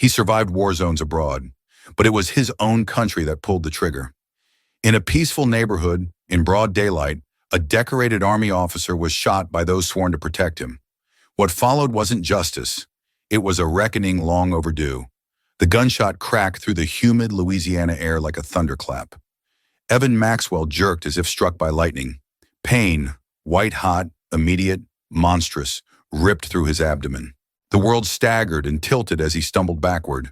He survived war zones abroad, but it was his own country that pulled the trigger. In a peaceful neighborhood, in broad daylight, a decorated army officer was shot by those sworn to protect him. What followed wasn't justice. It was a reckoning long overdue. The gunshot cracked through the humid Louisiana air like a thunderclap. Evan Maxwell jerked as if struck by lightning. Pain, white-hot, immediate, monstrous, ripped through his abdomen. The world staggered and tilted as he stumbled backward,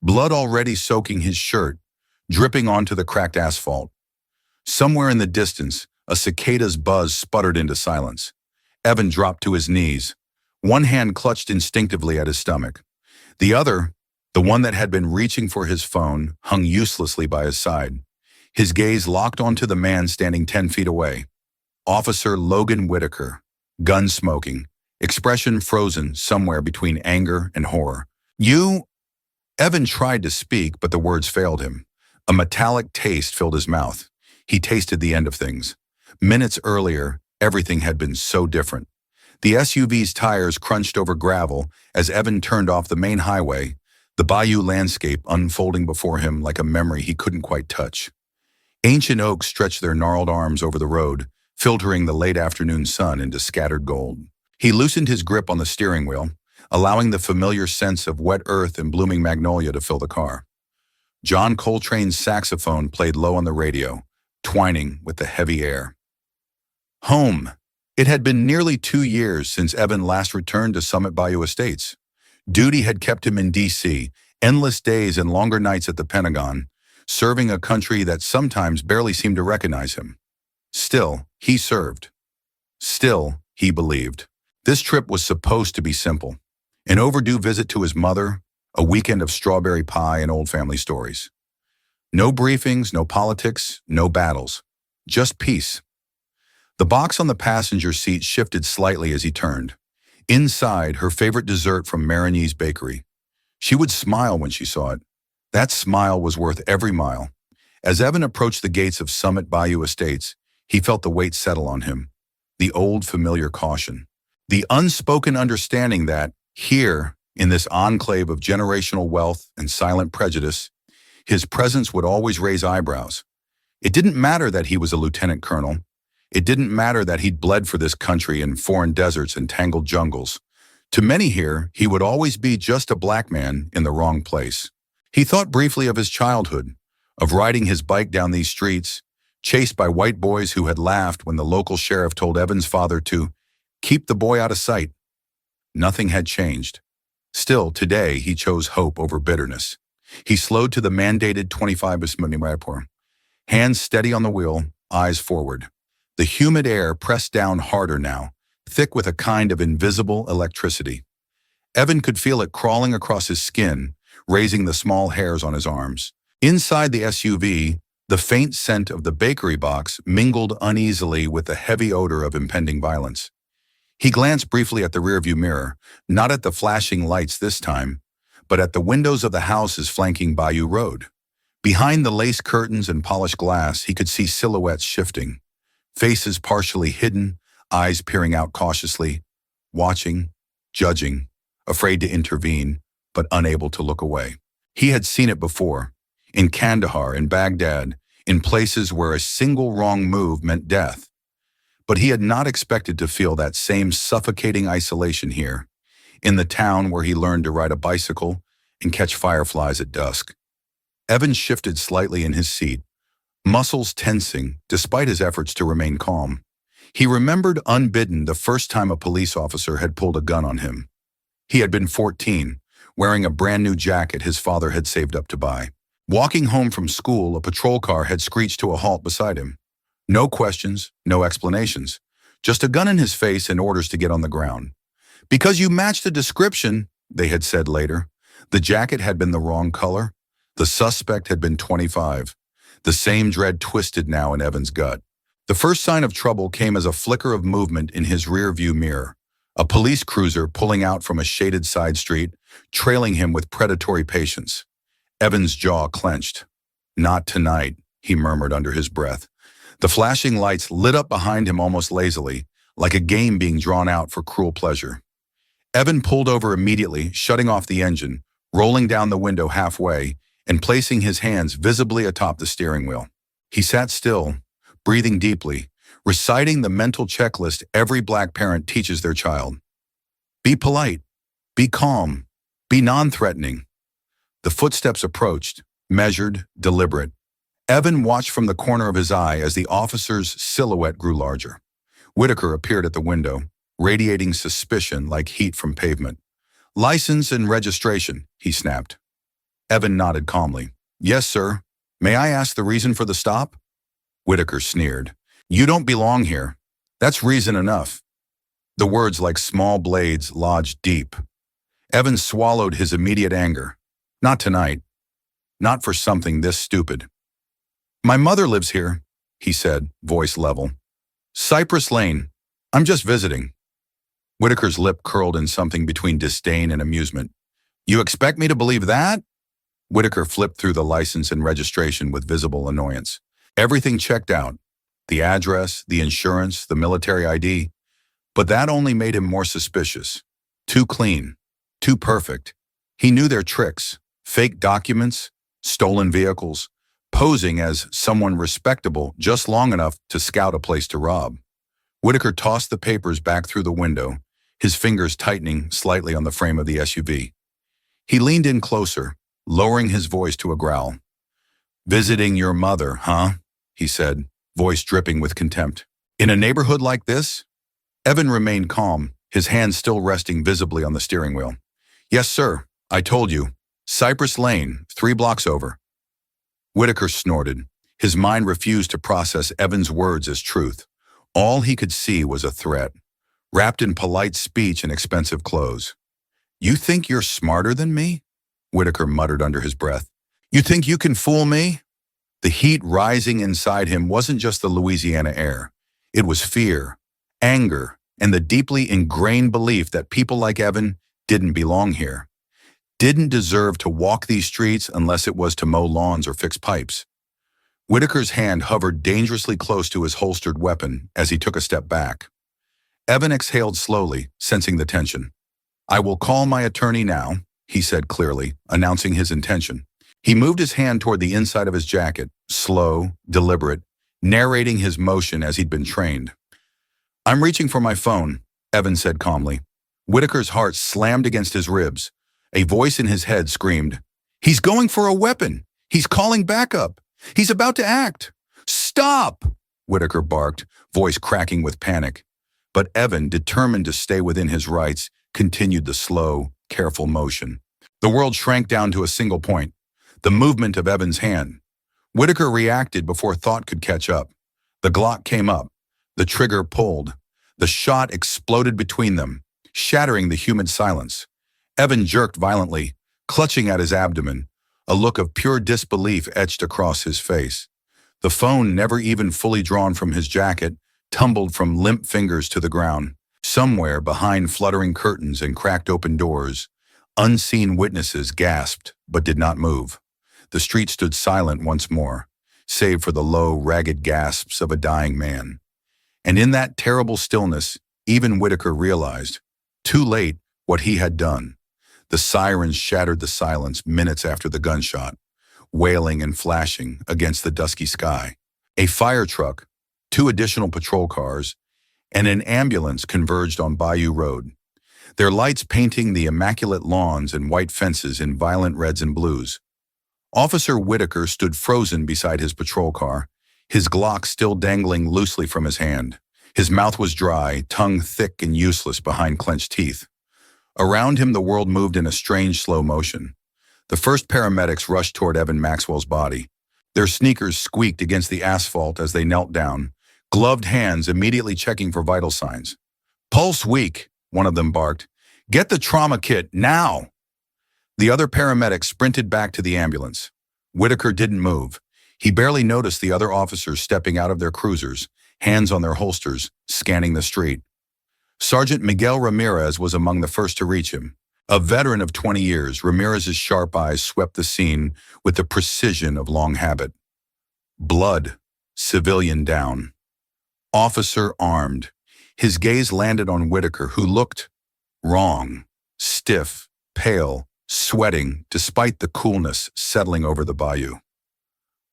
blood already soaking his shirt, dripping onto the cracked asphalt. Somewhere in the distance, a cicada's buzz sputtered into silence. Evan dropped to his knees. One hand clutched instinctively at his stomach. The other, the one that had been reaching for his phone, hung uselessly by his side. His gaze locked onto the man standing 10 feet away. Officer Logan Whitaker, gun smoking, expression frozen somewhere between anger and horror. "You?" Evan tried to speak, but the words failed him. A metallic taste filled his mouth. He tasted the end of things. Minutes earlier, everything had been so different. The SUV's tires crunched over gravel as Evan turned off the main highway, the bayou landscape unfolding before him like a memory he couldn't quite touch. Ancient oaks stretched their gnarled arms over the road, filtering the late afternoon sun into scattered gold. He loosened his grip on the steering wheel, allowing the familiar sense of wet earth and blooming magnolia to fill the car. John Coltrane's saxophone played low on the radio, twining with the heavy air. Home. It had been nearly 2 years since Evan last returned to Summit Bayou Estates. Duty had kept him in D.C., endless days and longer nights at the Pentagon, serving a country that sometimes barely seemed to recognize him. Still, he served. Still, he believed. This trip was supposed to be simple. An overdue visit to his mother, a weekend of strawberry pie and old family stories. No briefings, no politics, no battles. Just peace. The box on the passenger seat shifted slightly as he turned. Inside, her favorite dessert from Marigny's Bakery. She would smile when she saw it. That smile was worth every mile. As Evan approached the gates of Summit Bayou Estates, he felt the weight settle on him. The old familiar caution. The unspoken understanding that, here, in this enclave of generational wealth and silent prejudice, his presence would always raise eyebrows. It didn't matter that he was a lieutenant colonel. It didn't matter that he'd bled for this country in foreign deserts and tangled jungles. To many here, he would always be just a black man in the wrong place. He thought briefly of his childhood, of riding his bike down these streets, chased by white boys who had laughed when the local sheriff told Evan's father to keep the boy out of sight. Nothing had changed. Still, today, he chose hope over bitterness. He slowed to the mandated 25 mph, hands steady on the wheel, eyes forward. The humid air pressed down harder now, thick with a kind of invisible electricity. Evan could feel it crawling across his skin, raising the small hairs on his arms. Inside the SUV, the faint scent of the bakery box mingled uneasily with the heavy odor of impending violence. He glanced briefly at the rearview mirror, not at the flashing lights this time, but at the windows of the houses flanking Bayou Road. Behind the lace curtains and polished glass, he could see silhouettes shifting. Faces partially hidden, eyes peering out cautiously, watching, judging, afraid to intervene, but unable to look away. He had seen it before, in Kandahar, in Baghdad, in places where a single wrong move meant death. But he had not expected to feel that same suffocating isolation here, in the town where he learned to ride a bicycle and catch fireflies at dusk. Evan shifted slightly in his seat, muscles tensing despite his efforts to remain calm. He remembered unbidden the first time a police officer had pulled a gun on him. He had been 14, wearing a brand new jacket his father had saved up to buy. Walking home from school, a patrol car had screeched to a halt beside him. No questions, no explanations, just a gun in his face and orders to get on the ground. Because you matched the description, they had said later. The jacket had been the wrong color. The suspect had been 25. The same dread twisted now in Evan's gut. The first sign of trouble came as a flicker of movement in his rear-view mirror. A police cruiser pulling out from a shaded side street, trailing him with predatory patience. Evan's jaw clenched. "Not tonight," he murmured under his breath. The flashing lights lit up behind him almost lazily, like a game being drawn out for cruel pleasure. Evan pulled over immediately, shutting off the engine, rolling down the window halfway and placing his hands visibly atop the steering wheel. He sat still, breathing deeply, reciting the mental checklist every black parent teaches their child. Be polite, be calm, be non-threatening. The footsteps approached, measured, deliberate. Evan watched from the corner of his eye as the officer's silhouette grew larger. Whitaker appeared at the window, radiating suspicion like heat from pavement. License and registration, he snapped. Evan nodded calmly. Yes, sir. May I ask the reason for the stop? Whitaker sneered. You don't belong here. That's reason enough. The words like small blades lodged deep. Evan swallowed his immediate anger. Not tonight. Not for something this stupid. My mother lives here, he said, voice level. Cypress Lane. I'm just visiting. Whitaker's lip curled in something between disdain and amusement. You expect me to believe that? Whitaker flipped through the license and registration with visible annoyance. Everything checked out. The address, the insurance, the military ID. But that only made him more suspicious. Too clean. Too perfect. He knew their tricks. Fake documents, stolen vehicles, posing as someone respectable just long enough to scout a place to rob. Whitaker tossed the papers back through the window, his fingers tightening slightly on the frame of the SUV. He leaned in closer, lowering his voice to a growl. Visiting your mother, huh? He said, voice dripping with contempt. In a neighborhood like this? Evan remained calm, his hands still resting visibly on the steering wheel. Yes, sir. I told you. Cypress Lane, 3 blocks over. Whitaker snorted. His mind refused to process Evan's words as truth. All he could see was a threat, wrapped in polite speech and expensive clothes. You think you're smarter than me? Whitaker muttered under his breath. You think you can fool me? The heat rising inside him wasn't just the Louisiana air. It was fear, anger, and the deeply ingrained belief that people like Evan didn't belong here. Didn't deserve to walk these streets unless it was to mow lawns or fix pipes. Whitaker's hand hovered dangerously close to his holstered weapon as he took a step back. Evan exhaled slowly, sensing the tension. I will call my attorney now, he said clearly, announcing his intention. He moved his hand toward the inside of his jacket, slow, deliberate, narrating his motion as he'd been trained. I'm reaching for my phone, Evan said calmly. Whitaker's heart slammed against his ribs. A voice in his head screamed, He's going for a weapon! He's calling backup! He's about to act! Stop! Whitaker barked, voice cracking with panic. But Evan, determined to stay within his rights, continued the slow, careful motion. The world shrank down to a single point, the movement of Evan's hand. Whitaker reacted before thought could catch up. The Glock came up. The trigger pulled. The shot exploded between them, shattering the humid silence. Evan jerked violently, clutching at his abdomen, a look of pure disbelief etched across his face. The phone, never even fully drawn from his jacket, tumbled from limp fingers to the ground. Somewhere behind fluttering curtains and cracked open doors, unseen witnesses gasped but did not move. The street stood silent once more, save for the low, ragged gasps of a dying man. And in that terrible stillness, even Whitaker realized, too late, what he had done. The sirens shattered the silence minutes after the gunshot, wailing and flashing against the dusky sky. A fire truck, 2 additional patrol cars, and an ambulance converged on Bayou Road, their lights painting the immaculate lawns and white fences in violent reds and blues. Officer Whitaker stood frozen beside his patrol car, his Glock still dangling loosely from his hand. His mouth was dry, tongue thick and useless behind clenched teeth. Around him, the world moved in a strange, slow motion. The first paramedics rushed toward Evan Maxwell's body. Their sneakers squeaked against the asphalt as they knelt down, gloved hands immediately checking for vital signs. Pulse weak, one of them barked. Get the trauma kit, now! The other paramedics sprinted back to the ambulance. Whitaker didn't move. He barely noticed the other officers stepping out of their cruisers, hands on their holsters, scanning the street. Sergeant Miguel Ramirez was among the first to reach him. A veteran of 20 years, Ramirez's sharp eyes swept the scene with the precision of long habit. Blood, civilian down. Officer armed. His gaze landed on Whitaker, who looked wrong, stiff, pale, sweating despite the coolness settling over the bayou.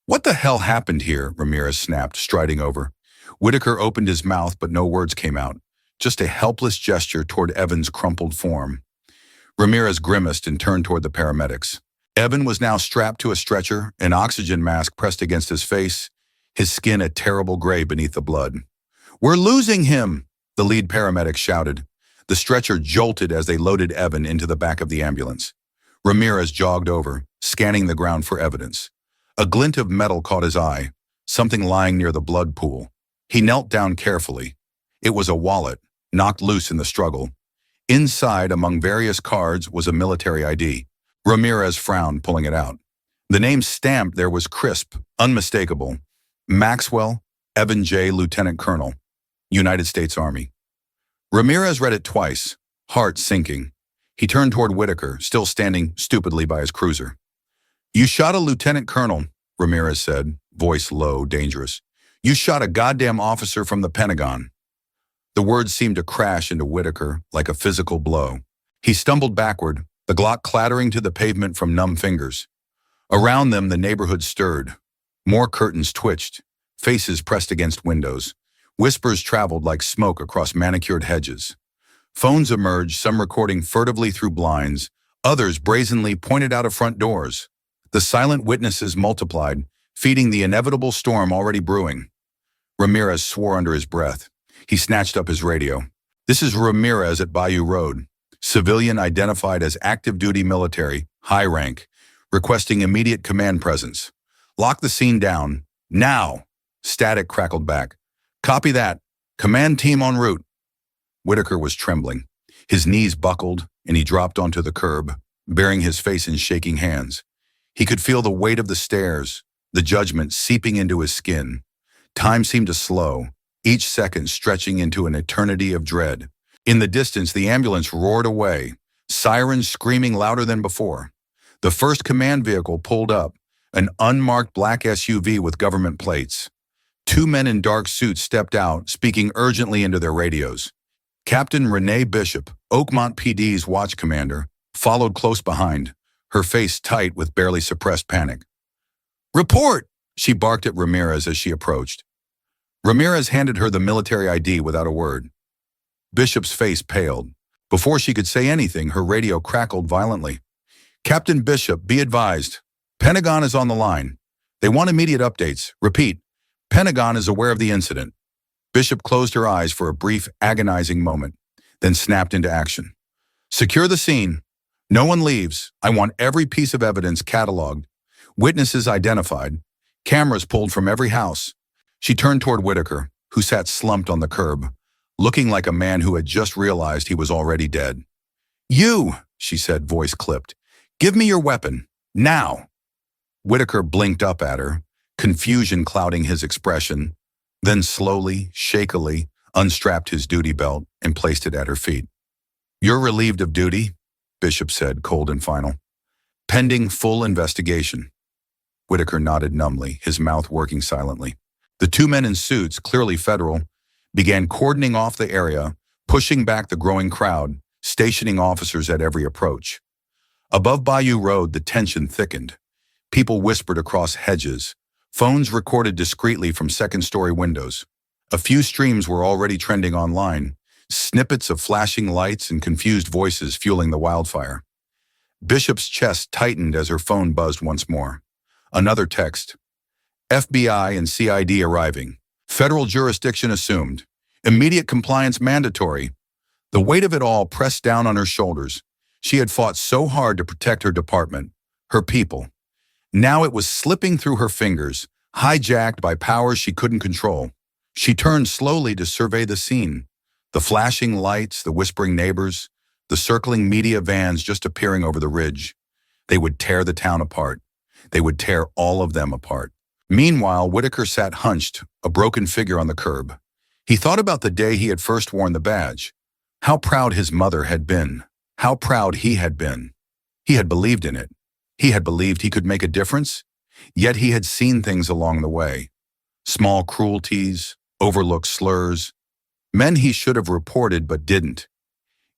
"What the hell happened here?" Ramirez snapped, striding over. Whitaker opened his mouth, but no words came out, just a helpless gesture toward Evan's crumpled form. Ramirez grimaced and turned toward the paramedics. Evan was now strapped to a stretcher, an oxygen mask pressed against his face, his skin a terrible gray beneath the blood. "We're losing him!" the lead paramedic shouted. The stretcher jolted as they loaded Evan into the back of the ambulance. Ramirez jogged over, scanning the ground for evidence. A glint of metal caught his eye, something lying near the blood pool. He knelt down carefully. It was a wallet, knocked loose in the struggle. Inside, among various cards, was a military ID. Ramirez frowned, pulling it out. The name stamped there was crisp, unmistakable. Maxwell, Evan J. Lieutenant Colonel, United States Army. Ramirez read it twice, heart sinking. He turned toward Whitaker, still standing stupidly by his cruiser. "You shot a lieutenant colonel," Ramirez said, voice low, dangerous. "You shot a goddamn officer from the Pentagon." The words seemed to crash into Whitaker like a physical blow. He stumbled backward, the Glock clattering to the pavement from numb fingers. Around them, the neighborhood stirred. More curtains twitched, faces pressed against windows. Whispers traveled like smoke across manicured hedges. Phones emerged, some recording furtively through blinds, others brazenly pointed out of front doors. The silent witnesses multiplied, feeding the inevitable storm already brewing. Ramirez swore under his breath. He snatched up his radio. "This is Ramirez at Bayou Road. Civilian identified as active duty military, high rank, requesting immediate command presence. Lock the scene down. Now!" Static crackled back. "Copy that. Command team en route." Whitaker was trembling. His knees buckled, and he dropped onto the curb, burying his face in shaking hands. He could feel the weight of the stairs, the judgment seeping into his skin. Time seemed to slow, each second stretching into an eternity of dread. In the distance, the ambulance roared away, sirens screaming louder than before. The first command vehicle pulled up, an unmarked black SUV with government plates. Two men in dark suits stepped out, speaking urgently into their radios. Captain Renee Bishop, Oakmont PD's watch commander, followed close behind, her face tight with barely suppressed panic. "Report!" she barked at Ramirez as she approached. Ramirez handed her the military ID without a word. Bishop's face paled. Before she could say anything, her radio crackled violently. "Captain Bishop, be advised. Pentagon is on the line. They want immediate updates. Repeat, Pentagon is aware of the incident." Bishop closed her eyes for a brief, agonizing moment, then snapped into action. "Secure the scene. No one leaves. I want every piece of evidence cataloged. Witnesses identified. Cameras pulled from every house." She turned toward Whitaker, who sat slumped on the curb, looking like a man who had just realized he was already dead. "You," she said, voice clipped. "Give me your weapon. Now." Whitaker blinked up at her, confusion clouding his expression, then slowly, shakily, unstrapped his duty belt and placed it at her feet. "You're relieved of duty," Bishop said, cold and final. "Pending full investigation." Whitaker nodded numbly, his mouth working silently. The two men in suits, clearly federal, began cordoning off the area, pushing back the growing crowd, stationing officers at every approach. Above Bayou Road, the tension thickened. People whispered across hedges. Phones recorded discreetly from second-story windows. A few streams were already trending online, snippets of flashing lights and confused voices fueling the wildfire. Bishop's chest tightened as her phone buzzed once more. Another text. "FBI and CID arriving. Federal jurisdiction assumed. Immediate compliance mandatory." The weight of it all pressed down on her shoulders. She had fought so hard to protect her department, her people. Now it was slipping through her fingers, hijacked by powers she couldn't control. She turned slowly to survey the scene. The flashing lights, the whispering neighbors, the circling media vans just appearing over the ridge. They would tear the town apart. They would tear all of them apart. Meanwhile, Whitaker sat hunched, a broken figure on the curb. He thought about the day he had first worn the badge. How proud his mother had been. How proud he had been. He had believed in it. He had believed he could make a difference. Yet he had seen things along the way. Small cruelties, overlooked slurs. Men he should have reported but didn't.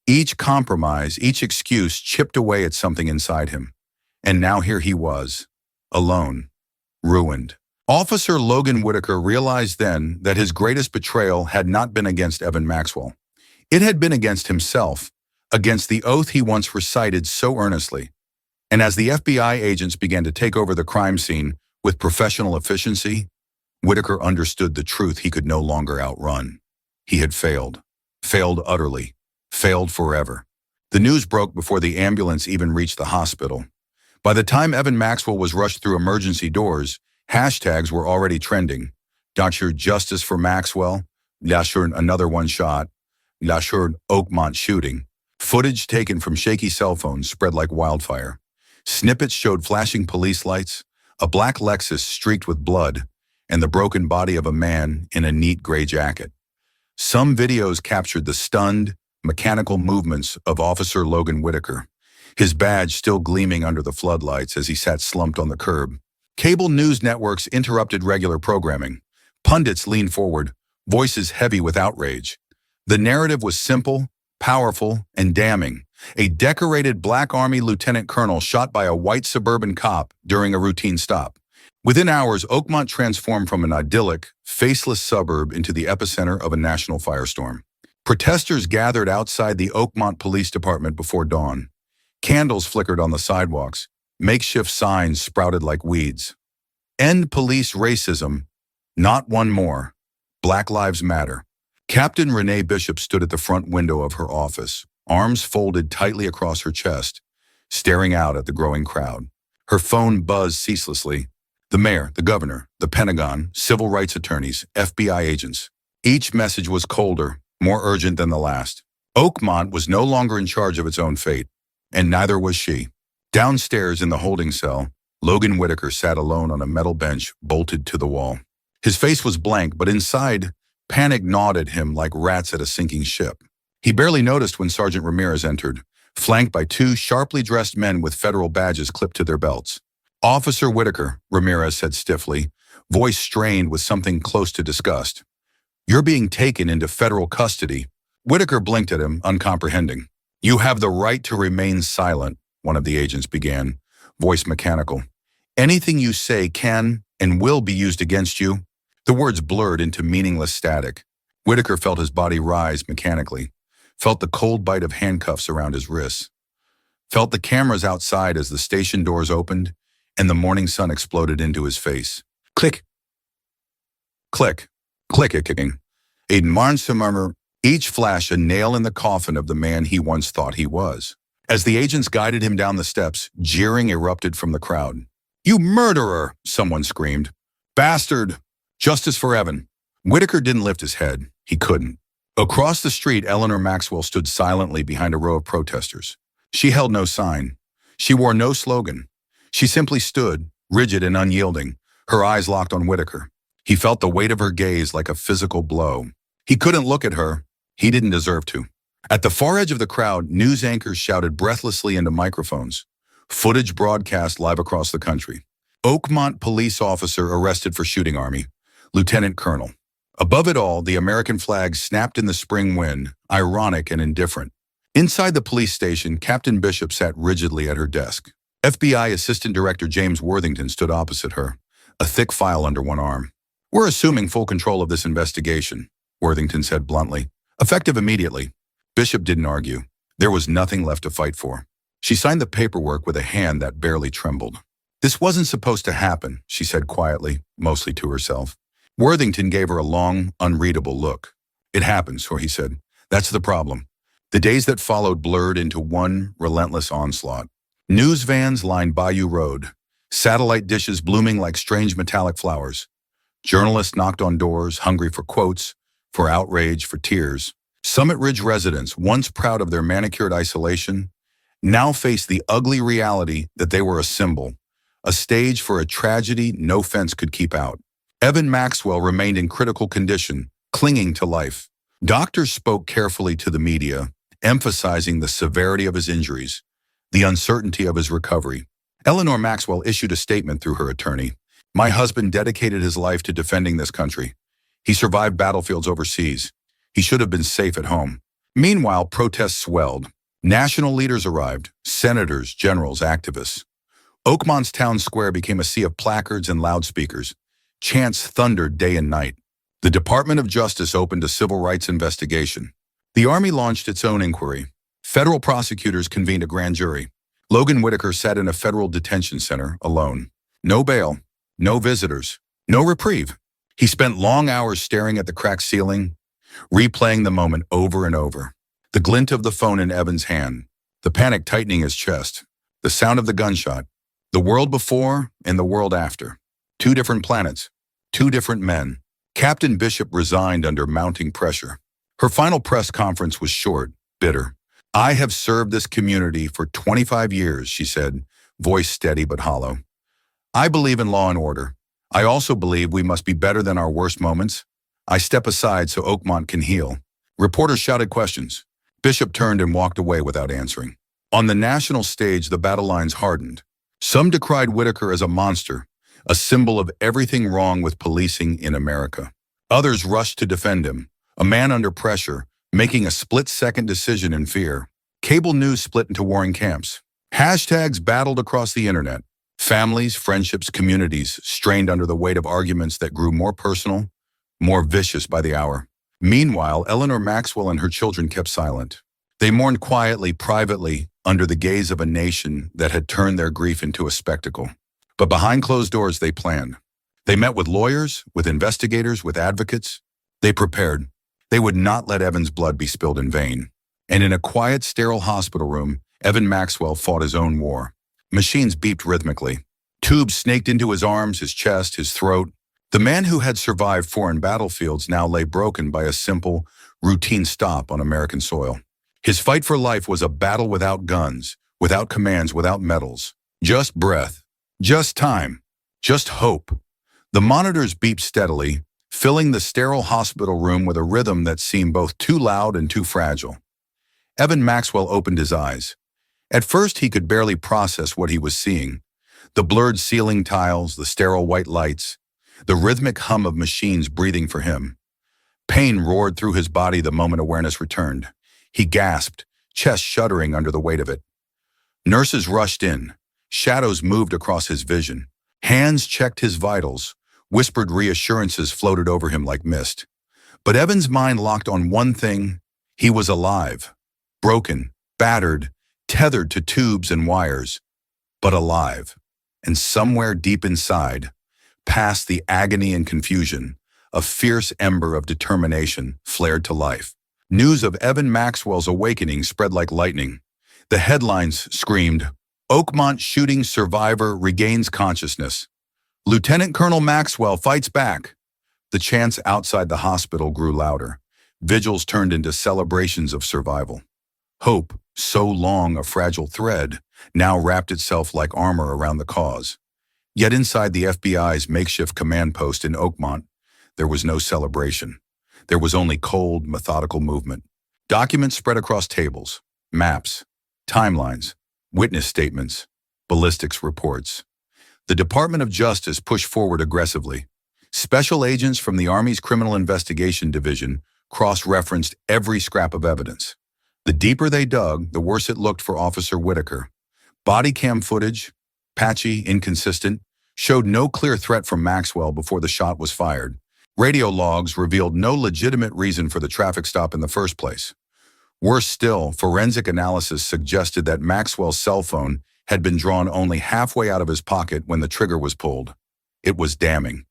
Each compromise, each excuse chipped away at something inside him. And now here he was, alone, ruined. Officer Logan Whitaker realized then that his greatest betrayal had not been against Evan Maxwell. It had been against himself, against the oath he once recited so earnestly. And as the FBI agents began to take over the crime scene with professional efficiency, Whitaker understood the truth he could no longer outrun. He had failed utterly, failed forever. The news broke before the ambulance even reached the hospital. By the time Evan Maxwell was rushed through emergency doors, hashtags were already trending. Dr. Justice for Maxwell, Lashur another one shot, Lashur Oakmont shooting. Footage taken from shaky cell phones spread like wildfire. Snippets showed flashing police lights, a black Lexus streaked with blood, and the broken body of a man in a neat gray jacket. Some videos captured the stunned, mechanical movements of Officer Logan Whitaker, his badge still gleaming under the floodlights as he sat slumped on the curb. Cable news networks interrupted regular programming. Pundits leaned forward, voices heavy with outrage. The narrative was simple, powerful, and damning. A decorated Black Army lieutenant colonel shot by a white suburban cop during a routine stop. Within hours, Oakmont transformed from an idyllic, faceless suburb into the epicenter of a national firestorm. Protesters gathered outside the Oakmont Police Department before dawn. Candles flickered on the sidewalks. Makeshift signs sprouted like weeds. End police racism. Not one more. Black Lives Matter. Captain Renee Bishop stood at the front window of her office, arms folded tightly across her chest, staring out at the growing crowd. Her phone buzzed ceaselessly. The mayor, the governor, the Pentagon, civil rights attorneys, FBI agents. Each message was colder, more urgent than the last. Oakmont was no longer in charge of its own fate, and neither was she. Downstairs in the holding cell, Logan Whitaker sat alone on a metal bench bolted to the wall. His face was blank, but inside, panic gnawed at him like rats at a sinking ship. He barely noticed when Sergeant Ramirez entered, flanked by two sharply dressed men with federal badges clipped to their belts. "Officer Whitaker," Ramirez said stiffly, voice strained with something close to disgust. "You're being taken into federal custody." Whitaker blinked at him, uncomprehending. "You have the right to remain silent," one of the agents began, voice mechanical. "Anything you say can and will be used against you." The words blurred into meaningless static. Whitaker felt his body rise mechanically, felt the cold bite of handcuffs around his wrists, felt the cameras outside as the station doors opened and the morning sun exploded into his face. Click, click, click-a-kicking. A murmur, each flash a nail in the coffin of the man he once thought he was. As the agents guided him down the steps, jeering erupted from the crowd. "You murderer!" someone screamed. "Bastard! Justice for Evan." Whitaker didn't lift his head. He couldn't. Across the street, Eleanor Maxwell stood silently behind a row of protesters. She held no sign. She wore no slogan. She simply stood, rigid and unyielding, her eyes locked on Whitaker. He felt the weight of her gaze like a physical blow. He couldn't look at her. He didn't deserve to. At the far edge of the crowd, news anchors shouted breathlessly into microphones. Footage broadcast live across the country. Oakmont police officer arrested for shooting Army. Lieutenant Colonel. Above it all, the American flag snapped in the spring wind, ironic and indifferent. Inside the police station, Captain Bishop sat rigidly at her desk. FBI Assistant Director James Worthington stood opposite her, a thick file under one arm. "We're assuming full control of this investigation," Worthington said bluntly. "Effective immediately." Bishop didn't argue. There was nothing left to fight for. She signed the paperwork with a hand that barely trembled. "This wasn't supposed to happen," she said quietly, mostly to herself. Worthington gave her a long, unreadable look. "It happens," he said. "That's the problem." The days that followed blurred into one relentless onslaught. News vans lined Bayou Road, satellite dishes blooming like strange metallic flowers. Journalists knocked on doors, hungry for quotes, for outrage, for tears. Summit Ridge residents, once proud of their manicured isolation, now faced the ugly reality that they were a symbol, a stage for a tragedy no fence could keep out. Evan Maxwell remained in critical condition, clinging to life. Doctors spoke carefully to the media, emphasizing the severity of his injuries, the uncertainty of his recovery. Eleanor Maxwell issued a statement through her attorney. "My husband dedicated his life to defending this country. He survived battlefields overseas. He should have been safe at home. Meanwhile, protests swelled. National leaders arrived, senators, generals, activists. Oakmont's town square became a sea of placards and loudspeakers. Chants thundered day and night. The Department of Justice opened a civil rights investigation. The Army launched its own inquiry. Federal prosecutors convened a grand jury. Logan Whitaker sat in a federal detention center, alone. No bail, no visitors, no reprieve. He spent long hours staring at the cracked ceiling, replaying the moment over and over. The glint of the phone in Evan's hand, the panic tightening his chest, the sound of the gunshot, the world before and the world after. 2 different planets, 2 different men. Captain Bishop resigned under mounting pressure. Her final press conference was short, bitter. "I have served this community for 25 years, she said, voice steady but hollow. "I believe in law and order. I also believe we must be better than our worst moments. I step aside so Oakmont can heal." Reporters shouted questions. Bishop turned and walked away without answering. On the national stage, the battle lines hardened. Some decried Whitaker as a monster, a symbol of everything wrong with policing in America. Others rushed to defend him, a man under pressure, making a split-second decision in fear. Cable news split into warring camps. Hashtags battled across the internet. Families, friendships, communities strained under the weight of arguments that grew more personal, more vicious by the hour. Meanwhile, Eleanor Maxwell and her children kept silent. They mourned quietly, privately, under the gaze of a nation that had turned their grief into a spectacle. But behind closed doors, they planned. They met with lawyers, with investigators, with advocates. They prepared. They would not let Evan's blood be spilled in vain. And in a quiet, sterile hospital room, Evan Maxwell fought his own war. Machines beeped rhythmically. Tubes snaked into his arms, his chest, his throat. The man who had survived foreign battlefields now lay broken by a simple, routine stop on American soil. His fight for life was a battle without guns, without commands, without medals. Just breath, just time, just hope. The monitors beeped steadily, filling the sterile hospital room with a rhythm that seemed both too loud and too fragile. Evan Maxwell opened his eyes. At first, he could barely process what he was seeing. The blurred ceiling tiles, the sterile white lights, the rhythmic hum of machines breathing for him. Pain roared through his body the moment awareness returned. He gasped, chest shuddering under the weight of it. Nurses rushed in. Shadows moved across his vision. Hands checked his vitals. Whispered reassurances floated over him like mist. But Evan's mind locked on one thing. He was alive. Broken, battered, tethered to tubes and wires, but alive. And somewhere deep inside, past the agony and confusion, a fierce ember of determination flared to life. News of Evan Maxwell's awakening spread like lightning. The headlines screamed, "Oakmont shooting survivor regains consciousness. Lieutenant Colonel Maxwell fights back." The chants outside the hospital grew louder. Vigils turned into celebrations of survival. Hope, so long a fragile thread, now wrapped itself like armor around the cause. Yet inside the FBI's makeshift command post in Oakmont, there was no celebration. There was only cold, methodical movement. Documents spread across tables, maps, timelines, witness statements, ballistics reports. The Department of Justice pushed forward aggressively. Special agents from the Army's Criminal Investigation Division cross-referenced every scrap of evidence. The deeper they dug, the worse it looked for Officer Whitaker. Body cam footage, patchy, inconsistent, showed no clear threat from Maxwell before the shot was fired. Radio logs revealed no legitimate reason for the traffic stop in the first place. Worse still, forensic analysis suggested that Maxwell's cell phone had been drawn only halfway out of his pocket when the trigger was pulled. It was damning,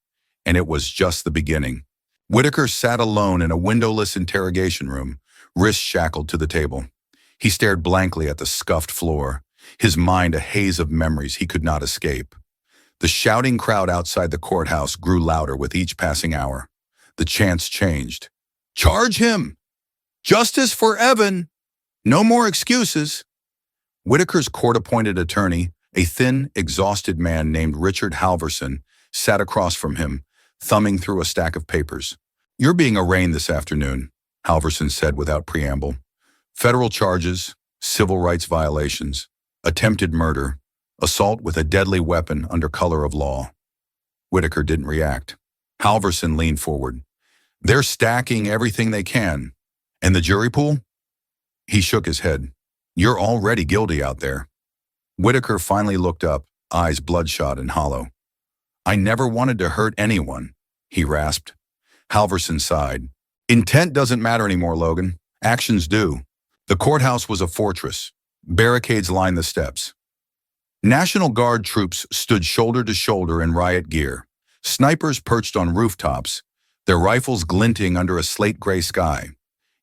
and it was just the beginning. Whitaker sat alone in a windowless interrogation room, wrists shackled to the table. He stared blankly at the scuffed floor, his mind a haze of memories he could not escape. The shouting crowd outside the courthouse grew louder with each passing hour. The chants changed. "Charge him! Justice for Evan! No more excuses!" Whitaker's court-appointed attorney, a thin, exhausted man named Richard Halverson, sat across from him, thumbing through a stack of papers. "You're being arraigned this afternoon," Halverson said without preamble. "Federal charges, civil rights violations, attempted murder, assault with a deadly weapon under color of law." Whitaker didn't react. Halverson leaned forward. "They're stacking everything they can. And the jury pool? He shook his head. You're already guilty out there. Whitaker finally looked up, eyes bloodshot and hollow. I never wanted to hurt anyone, he rasped. Halverson sighed. Intent doesn't matter anymore, Logan. Actions do. The courthouse was a fortress. Barricades lined the steps. National Guard troops stood shoulder to shoulder in riot gear. Snipers perched on rooftops, their rifles glinting under a slate-gray sky.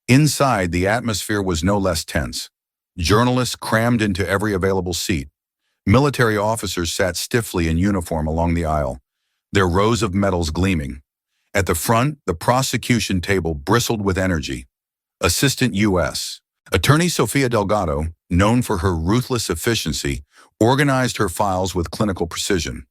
Inside, the atmosphere was no less tense. Journalists crammed into every available seat. Military officers sat stiffly in uniform along the aisle, their rows of medals gleaming. At the front, the prosecution table bristled with energy. Assistant U.S. Attorney Sofia Delgado, known for her ruthless efficiency, organized her files with clinical precision.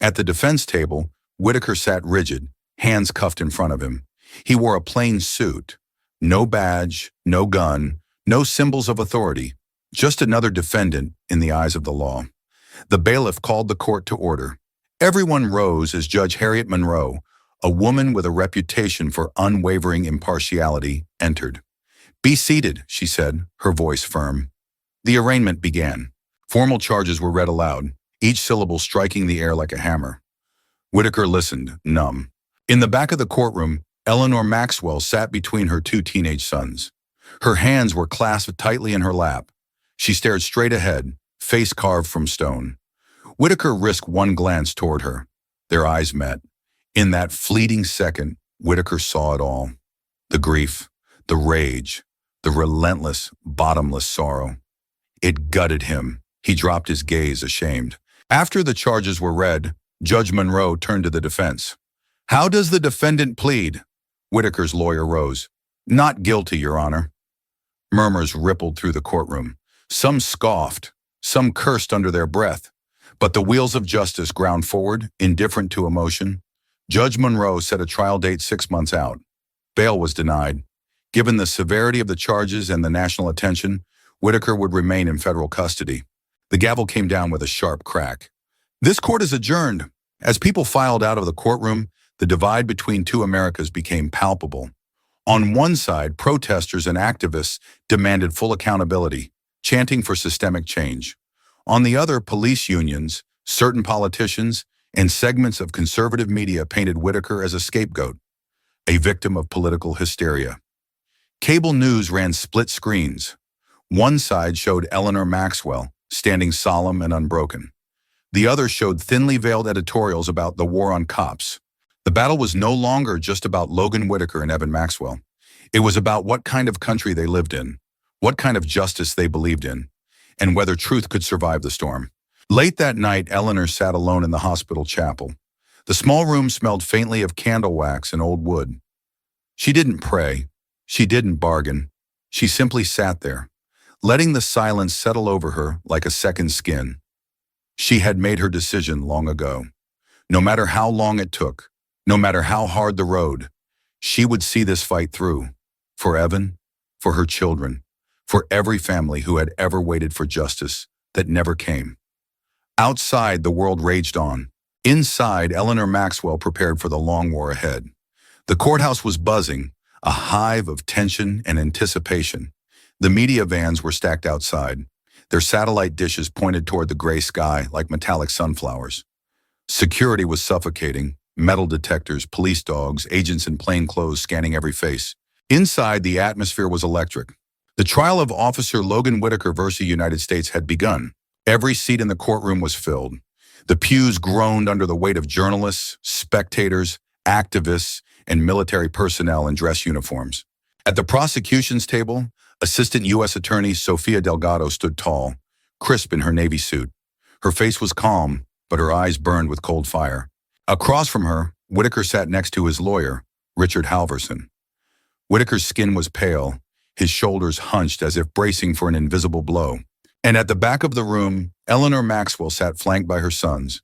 At the defense table, Whitaker sat rigid, hands cuffed in front of him. He wore a plain suit. No badge, no gun, no symbols of authority. Just another defendant in the eyes of the law. The bailiff called the court to order. Everyone rose as Judge Harriet Monroe, a woman with a reputation for unwavering impartiality, entered. Be seated, she said, her voice firm. The arraignment began. Formal charges were read aloud, each syllable striking the air like a hammer. Whitaker listened, numb. In the back of the courtroom, Eleanor Maxwell sat between her two teenage sons. Her hands were clasped tightly in her lap. She stared straight ahead, face carved from stone. Whitaker risked one glance toward her. Their eyes met. In that fleeting second, Whitaker saw it all. The grief, the rage, the relentless, bottomless sorrow. It gutted him. He dropped his gaze, ashamed. After the charges were read, Judge Monroe turned to the defense. How does the defendant plead? Whitaker's lawyer rose. Not guilty, Your Honor. Murmurs rippled through the courtroom. Some scoffed, some cursed under their breath. But the wheels of justice ground forward, indifferent to emotion. Judge Monroe set a trial date 6 months out. Bail was denied. Given the severity of the charges and the national attention, Whitaker would remain in federal custody. The gavel came down with a sharp crack. This court is adjourned. As people filed out of the courtroom, the divide between two Americas became palpable. On one side, protesters and activists demanded full accountability, chanting for systemic change. On the other, police unions, certain politicians, and segments of conservative media painted Whitaker as a scapegoat, a victim of political hysteria. Cable news ran split screens. One side showed Eleanor Maxwell, standing solemn and unbroken. The other showed thinly veiled editorials about the war on cops. The battle was no longer just about Logan Whitaker and Evan Maxwell. It was about what kind of country they lived in, what kind of justice they believed in, and whether truth could survive the storm. Late that night, Eleanor sat alone in the hospital chapel. The small room smelled faintly of candle wax and old wood. She didn't pray. She didn't bargain. She simply sat there, letting the silence settle over her like a second skin. She had made her decision long ago. No matter how long it took, no matter how hard the road, she would see this fight through. For Evan, for her children, for every family who had ever waited for justice that never came. Outside, the world raged on. Inside, Eleanor Maxwell prepared for the long war ahead. The courthouse was buzzing, a hive of tension and anticipation. The media vans were stacked outside, their satellite dishes pointed toward the gray sky like metallic sunflowers. Security was suffocating, metal detectors, police dogs, agents in plain clothes scanning every face. Inside, the atmosphere was electric. The trial of Officer Logan Whitaker versus United States had begun. Every seat in the courtroom was filled. The pews groaned under the weight of journalists, spectators, activists, and military personnel in dress uniforms. At the prosecution's table, Assistant U.S. Attorney Sofia Delgado stood tall, crisp in her Navy suit. Her face was calm, but her eyes burned with cold fire. Across from her, Whitaker sat next to his lawyer, Richard Halverson. Whitaker's skin was pale, his shoulders hunched as if bracing for an invisible blow. And at the back of the room, Eleanor Maxwell sat flanked by her sons,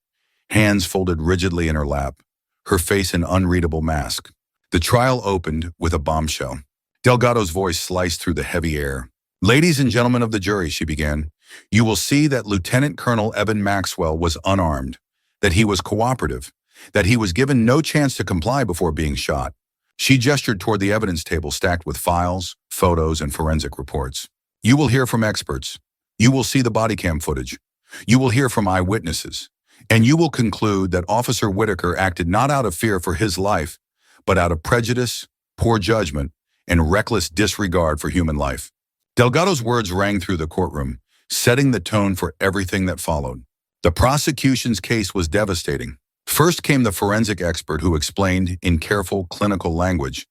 hands folded rigidly in her lap, her face an unreadable mask. The trial opened with a bombshell. Delgado's voice sliced through the heavy air. Ladies and gentlemen of the jury, she began, you will see that Lieutenant Colonel Evan Maxwell was unarmed, that he was cooperative, that he was given no chance to comply before being shot. She gestured toward the evidence table stacked with files, photos, and forensic reports. You will hear from experts. You will see the body cam footage. You will hear from eyewitnesses. And you will conclude that Officer Whitaker acted not out of fear for his life, but out of prejudice, poor judgment, and reckless disregard for human life. Delgado's words rang through the courtroom, setting the tone for everything that followed. The prosecution's case was devastating. First came the forensic expert who explained, in careful clinical language,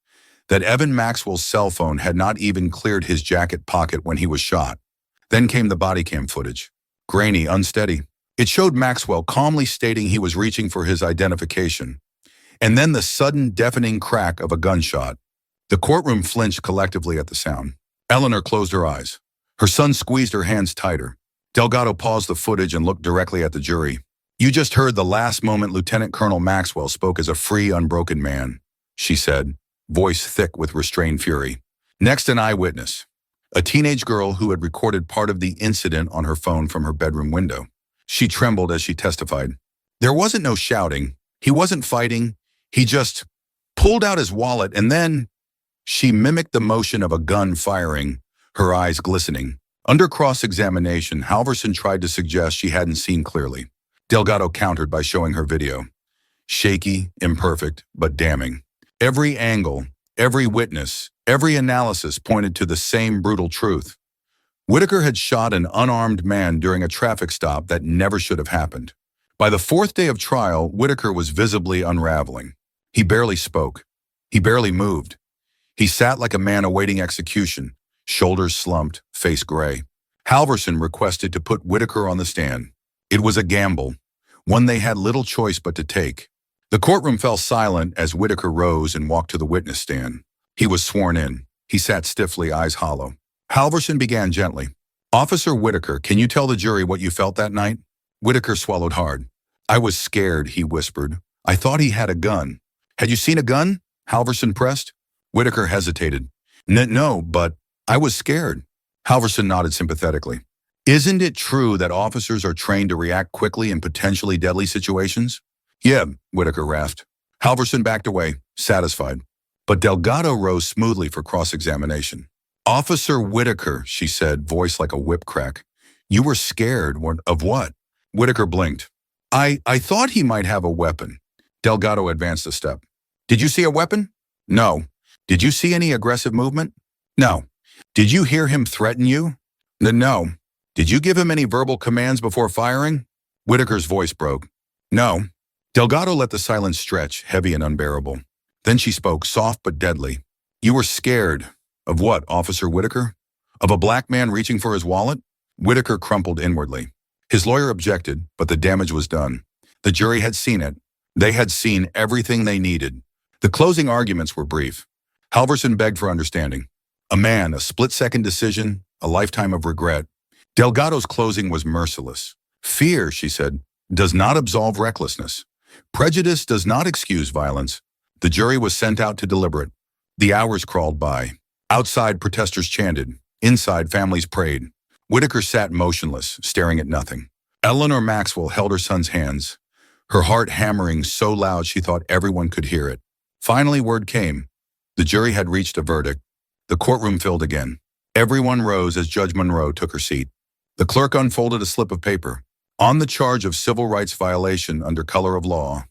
that Evan Maxwell's cell phone had not even cleared his jacket pocket when he was shot. Then came the body cam footage. Grainy, unsteady. It showed Maxwell calmly stating he was reaching for his identification. And then the sudden deafening crack of a gunshot. The courtroom flinched collectively at the sound. Eleanor closed her eyes. Her son squeezed her hands tighter. Delgado paused the footage and looked directly at the jury. You just heard the last moment Lieutenant Colonel Maxwell spoke as a free, unbroken man, she said, voice thick with restrained fury. Next, an eyewitness. A teenage girl who had recorded part of the incident on her phone from her bedroom window. She trembled as she testified. There wasn't no shouting. He wasn't fighting. He just pulled out his wallet and then she mimicked the motion of a gun firing, her eyes glistening. Under cross-examination, Halverson tried to suggest she hadn't seen clearly. Delgado countered by showing her video. Shaky, imperfect, but damning. Every angle, every witness, every analysis pointed to the same brutal truth. Whitaker had shot an unarmed man during a traffic stop that never should have happened. By the fourth day of trial, Whitaker was visibly unraveling. He barely spoke. He barely moved. He sat like a man awaiting execution, shoulders slumped, face gray. Halverson requested to put Whitaker on the stand. It was a gamble, one they had little choice but to take. The courtroom fell silent as Whitaker rose and walked to the witness stand. He was sworn in. He sat stiffly, eyes hollow. Halverson began gently. Officer Whitaker, can you tell the jury what you felt that night? Whitaker swallowed hard. I was scared, he whispered. I thought he had a gun. Had you seen a gun? Halverson pressed. Whitaker hesitated. No, but I was scared. Halverson nodded sympathetically. Isn't it true that officers are trained to react quickly in potentially deadly situations? Yeah, Whitaker rasped. Halverson backed away, satisfied. But Delgado rose smoothly for cross-examination. Officer Whitaker, she said, voice like a whip crack. You were scared of what? Whitaker blinked. I thought he might have a weapon. Delgado advanced a step. Did you see a weapon? No. Did you see any aggressive movement? No. Did you hear him threaten you? No. Did you give him any verbal commands before firing? Whitaker's voice broke. No. Delgado let the silence stretch, heavy and unbearable. Then she spoke, soft but deadly. You were scared. Of what, Officer Whitaker? Of a black man reaching for his wallet? Whitaker crumpled inwardly. His lawyer objected, but the damage was done. The jury had seen it. They had seen everything they needed. The closing arguments were brief. Halverson begged for understanding. A man, a split-second decision, a lifetime of regret. Delgado's closing was merciless. Fear, she said, does not absolve recklessness. Prejudice does not excuse violence. The jury was sent out to deliberate. The hours crawled by. Outside, protesters chanted. Inside, families prayed. Whitaker sat motionless, staring at nothing. Eleanor Maxwell held her son's hands, her heart hammering so loud she thought everyone could hear it. Finally, word came. The jury had reached a verdict. The courtroom filled again. Everyone rose as Judge Monroe took her seat. The clerk unfolded a slip of paper. On the charge of civil rights violation under color of law,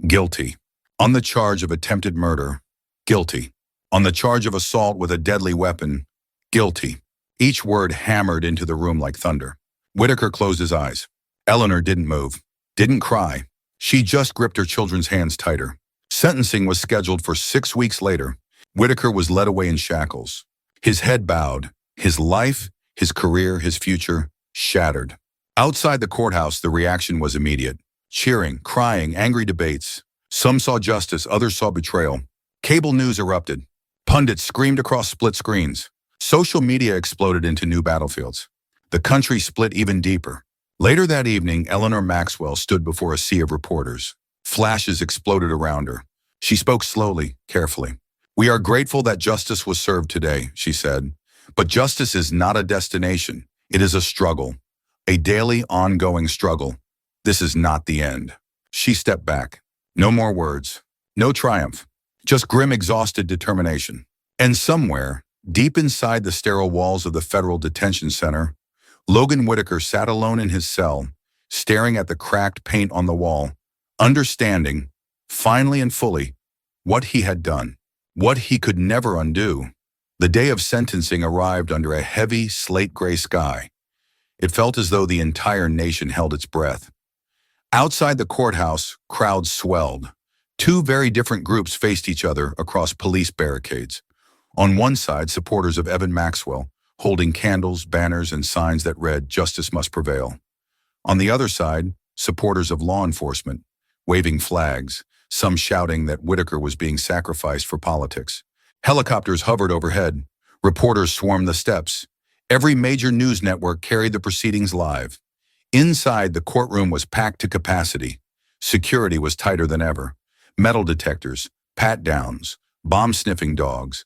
guilty. On the charge of attempted murder, guilty. On the charge of assault with a deadly weapon, guilty. Each word hammered into the room like thunder. Whitaker closed his eyes. Eleanor didn't move, didn't cry. She just gripped her children's hands tighter. Sentencing was scheduled for 6 weeks later. Whitaker was led away in shackles. His head bowed. His life, his career, his future, shattered. Outside the courthouse, the reaction was immediate. Cheering, crying, angry debates. Some saw justice, others saw betrayal. Cable news erupted. Pundits screamed across split screens. Social media exploded into new battlefields. The country split even deeper. Later that evening, Eleanor Maxwell stood before a sea of reporters. Flashes exploded around her. She spoke slowly, carefully. We are grateful that justice was served today, she said. But justice is not a destination. It is a struggle. A daily, ongoing struggle. This is not the end. She stepped back. No more words. No triumph. Just grim, exhausted determination. And somewhere, Deep inside the sterile walls of the federal detention center, Logan Whitaker sat alone in his cell, staring at the cracked paint on the wall, understanding, finally and fully, what he had done, what he could never undo. The day of sentencing arrived under a heavy, slate-gray sky. It felt as though the entire nation held its breath. Outside the courthouse, crowds swelled. Two very different groups faced each other across police barricades. On one side, supporters of Evan Maxwell, holding candles, banners, and signs that read, "Justice must prevail." On the other side, supporters of law enforcement, waving flags, some shouting that Whitaker was being sacrificed for politics. Helicopters hovered overhead. Reporters swarmed the steps. Every major news network carried the proceedings live. Inside, the courtroom was packed to capacity. Security was tighter than ever. Metal detectors, pat-downs, bomb-sniffing dogs.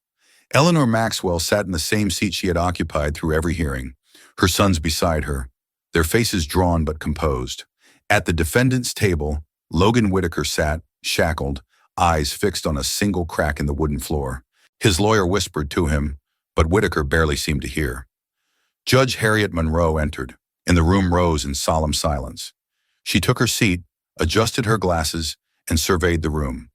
Eleanor Maxwell sat in the same seat she had occupied through every hearing, her sons beside her, their faces drawn but composed. At the defendant's table, Logan Whitaker sat, shackled, eyes fixed on a single crack in the wooden floor. His lawyer whispered to him, but Whitaker barely seemed to hear. Judge Harriet Monroe entered, and the room rose in solemn silence. She took her seat, adjusted her glasses, and surveyed the room.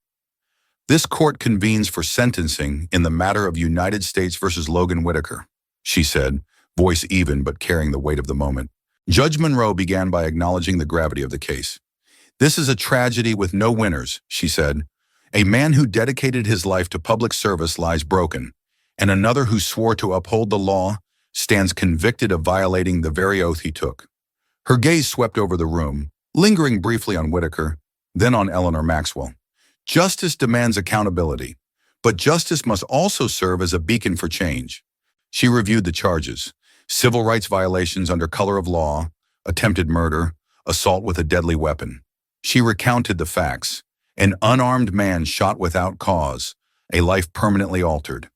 "This court convenes for sentencing in the matter of United States versus Logan Whitaker," she said, voice even but carrying the weight of the moment. Judge Monroe began by acknowledging the gravity of the case. "This is a tragedy with no winners," she said. "A man who dedicated his life to public service lies broken, and another who swore to uphold the law stands convicted of violating the very oath he took." Her gaze swept over the room, lingering briefly on Whitaker, then on Eleanor Maxwell. "Justice demands accountability, but justice must also serve as a beacon for change." She reviewed the charges: civil rights violations under color of law, attempted murder, assault with a deadly weapon. She recounted the facts: an unarmed man shot without cause, a life permanently altered.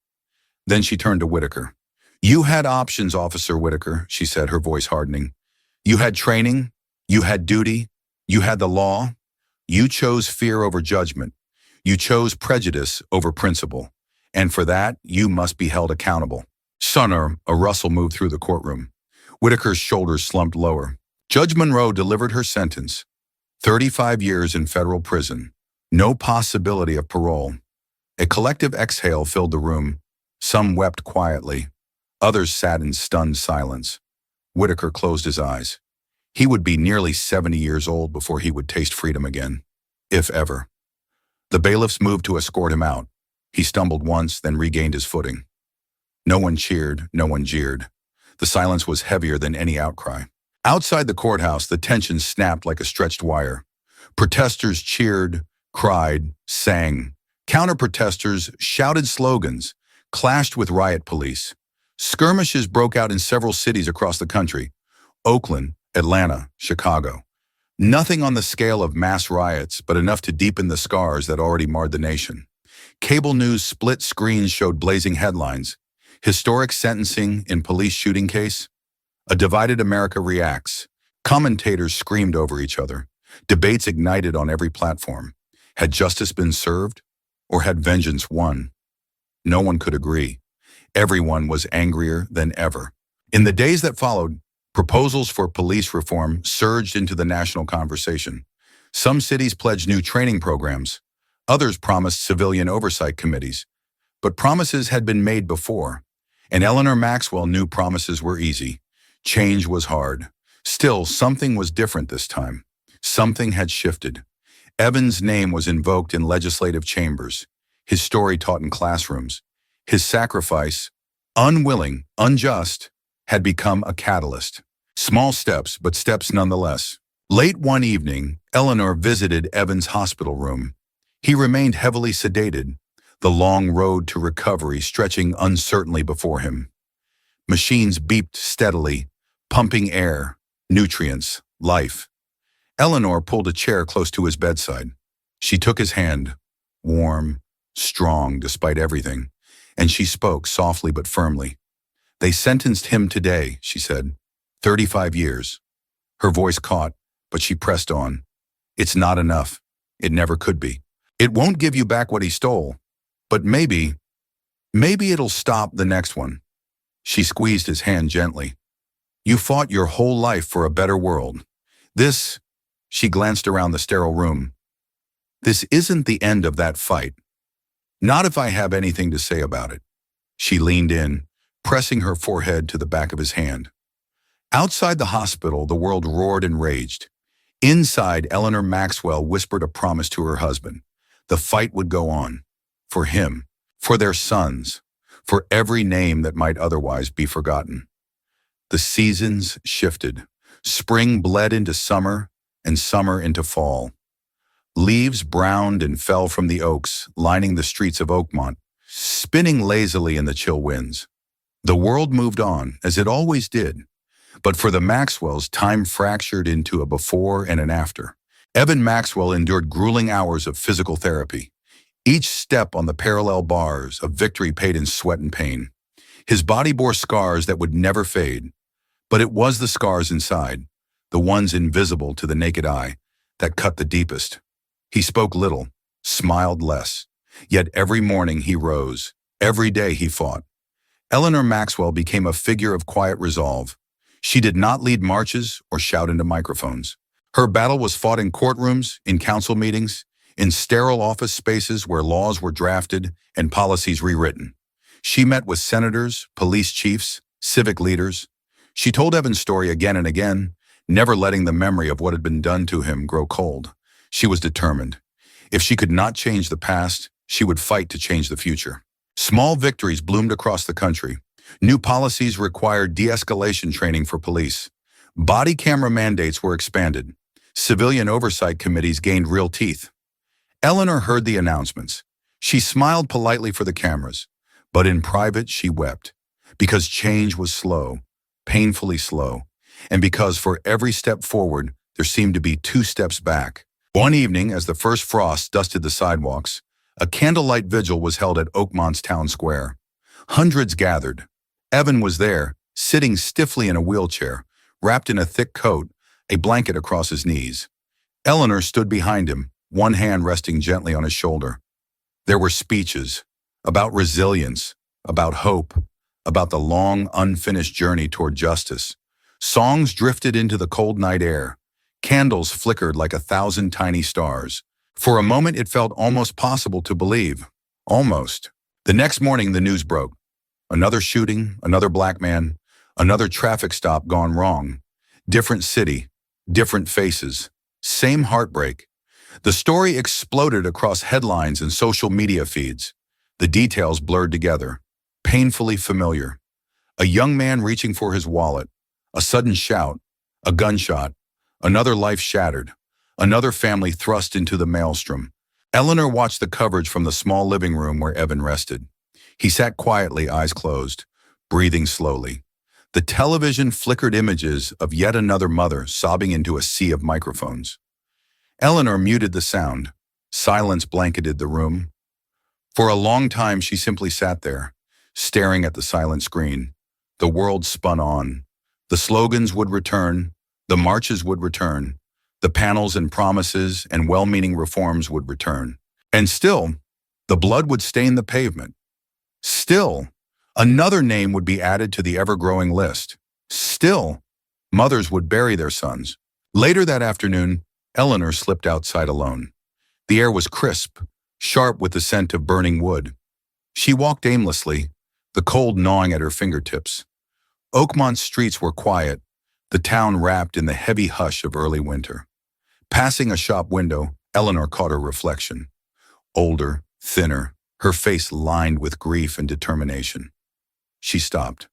Then she turned to Whitaker. "You had options, Officer Whitaker," she said, her voice hardening. "You had training, you had duty, you had the law. You chose fear over judgment. You chose prejudice over principle. And for that, you must be held accountable." Suddenly, a rustle moved through the courtroom. Whitaker's shoulders slumped lower. Judge Monroe delivered her sentence: 35 years in federal prison. No possibility of parole. A collective exhale filled the room. Some wept quietly. Others sat in stunned silence. Whitaker closed his eyes. He would be nearly 70 years old before he would taste freedom again, if ever. The bailiffs moved to escort him out. He stumbled once, then regained his footing. No one cheered, no one jeered. The silence was heavier than any outcry. Outside the courthouse, the tension snapped like a stretched wire. Protesters cheered, cried, sang. Counter-protesters shouted slogans, clashed with riot police. Skirmishes broke out in several cities across the country: Oakland, Atlanta, Chicago. Nothing on the scale of mass riots, but enough to deepen the scars that already marred the nation. Cable news split screens showed blazing headlines: historic sentencing in police shooting case. A divided America reacts. Commentators screamed over each other. Debates ignited on every platform. Had justice been served, or had vengeance won? No one could agree. Everyone was angrier than ever. In the days that followed, proposals for police reform surged into the national conversation. Some cities pledged new training programs. Others promised civilian oversight committees. But promises had been made before, and Eleanor Maxwell knew promises were easy. Change was hard. Still, something was different this time. Something had shifted. Evan's name was invoked in legislative chambers, his story taught in classrooms. His sacrifice, unwilling, unjust, had become a catalyst. Small steps, but steps nonetheless. Late one evening, Eleanor visited Evan's hospital room. He remained heavily sedated, the long road to recovery stretching uncertainly before him. Machines beeped steadily, pumping air, nutrients, life. Eleanor pulled a chair close to his bedside. She took his hand, warm, strong despite everything, and she spoke softly but firmly. "They sentenced him today," she said. 35 years. Her voice caught, but she pressed on. "It's not enough. It never could be. It won't give you back what he stole. But maybe Maybe it'll stop the next one. She squeezed his hand gently. You fought your whole life for a better world. This, she glanced around the sterile room, this isn't the end of that fight. Not if I have anything to say about it. She leaned in, pressing her forehead to the back of his hand. Outside the hospital, the world roared and raged. Inside, Eleanor Maxwell whispered a promise to her husband. The fight would go on. For him, for their sons, for every name that might otherwise be forgotten. The seasons shifted. Spring bled into summer, and summer into fall. Leaves browned and fell from the oaks, lining the streets of Oakmont, spinning lazily in the chill winds. The world moved on, as it always did. But for the Maxwells, time fractured into a before and an after. Evan Maxwell endured grueling hours of physical therapy. Each step on the parallel bars, a victory paid in sweat and pain. His body bore scars that would never fade. But it was the scars inside, the ones invisible to the naked eye, that cut the deepest. He spoke little, smiled less. Yet every morning he rose. Every day he fought. Eleanor Maxwell became a figure of quiet resolve. She did not lead marches or shout into microphones. Her battle was fought in courtrooms, in council meetings, in sterile office spaces where laws were drafted and policies rewritten. She met with senators, police chiefs, civic leaders. She told Evan's story again and again, never letting the memory of what had been done to him grow cold. She was determined. If she could not change the past, she would fight to change the future. Small victories bloomed across the country. New policies required de-escalation training for police. Body camera mandates were expanded. Civilian oversight committees gained real teeth. Eleanor heard the announcements. She smiled politely for the cameras, but in private she wept, because change was slow, painfully slow, and because for every step forward, there seemed to be 2 steps back. One evening, as the first frost dusted the sidewalks, a candlelight vigil was held at Oakmont's town square. Hundreds gathered. Evan was there, sitting stiffly in a wheelchair, wrapped in a thick coat, a blanket across his knees. Eleanor stood behind him, one hand resting gently on his shoulder. There were speeches about resilience, about hope, about the long, unfinished journey toward justice. Songs drifted into the cold night air. Candles flickered like 1,000 tiny stars. For a moment, it felt almost possible to believe. Almost. The next morning, the news broke. Another shooting, another black man, another traffic stop gone wrong. Different city, different faces, same heartbreak. The story exploded across headlines and social media feeds. The details blurred together, painfully familiar. A young man reaching for his wallet, a sudden shout, a gunshot, another life shattered, another family thrust into the maelstrom. Eleanor watched the coverage from the small living room where Evan rested. He sat quietly, eyes closed, breathing slowly. The television flickered images of yet another mother sobbing into a sea of microphones. Eleanor muted the sound. Silence blanketed the room. For a long time, she simply sat there, staring at the silent screen. The world spun on. The slogans would return. The marches would return. The panels and promises and well-meaning reforms would return. And still, the blood would stain the pavement. Still, another name would be added to the ever-growing list. Still, mothers would bury their sons. Later that afternoon, Eleanor slipped outside alone. The air was crisp, sharp with the scent of burning wood. She walked aimlessly, the cold gnawing at her fingertips. Oakmont's streets were quiet, the town wrapped in the heavy hush of early winter. Passing a shop window, Eleanor caught her reflection. Older, thinner, her face lined with grief and determination. She stopped.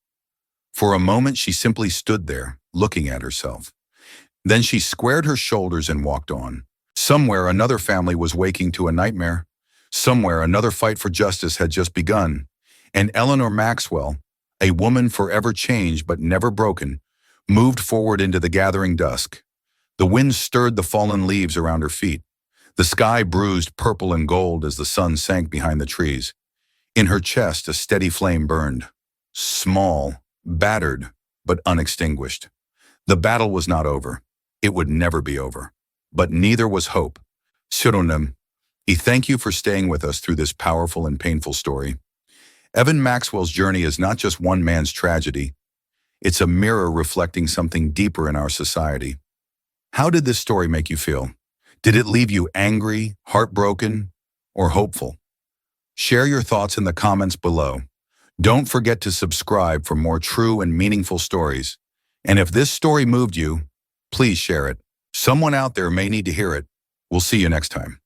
For a moment, she simply stood there, looking at herself. Then she squared her shoulders and walked on. Somewhere, another family was waking to a nightmare. Somewhere, another fight for justice had just begun. And Eleanor Maxwell, a woman forever changed but never broken, moved forward into the gathering dusk. The wind stirred the fallen leaves around her feet. The sky bruised purple and gold as the sun sank behind the trees. In her chest, a steady flame burned. Small, battered, but unextinguished. The battle was not over. It would never be over. But neither was hope. Suronim, I thank you for staying with us through this powerful and painful story. Evan Maxwell's journey is not just one man's tragedy, it's a mirror reflecting something deeper in our society. How did this story make you feel? Did it leave you angry, heartbroken, or hopeful? Share your thoughts in the comments below. Don't forget to subscribe for more true and meaningful stories. And if this story moved you, please share it. Someone out there may need to hear it. We'll see you next time.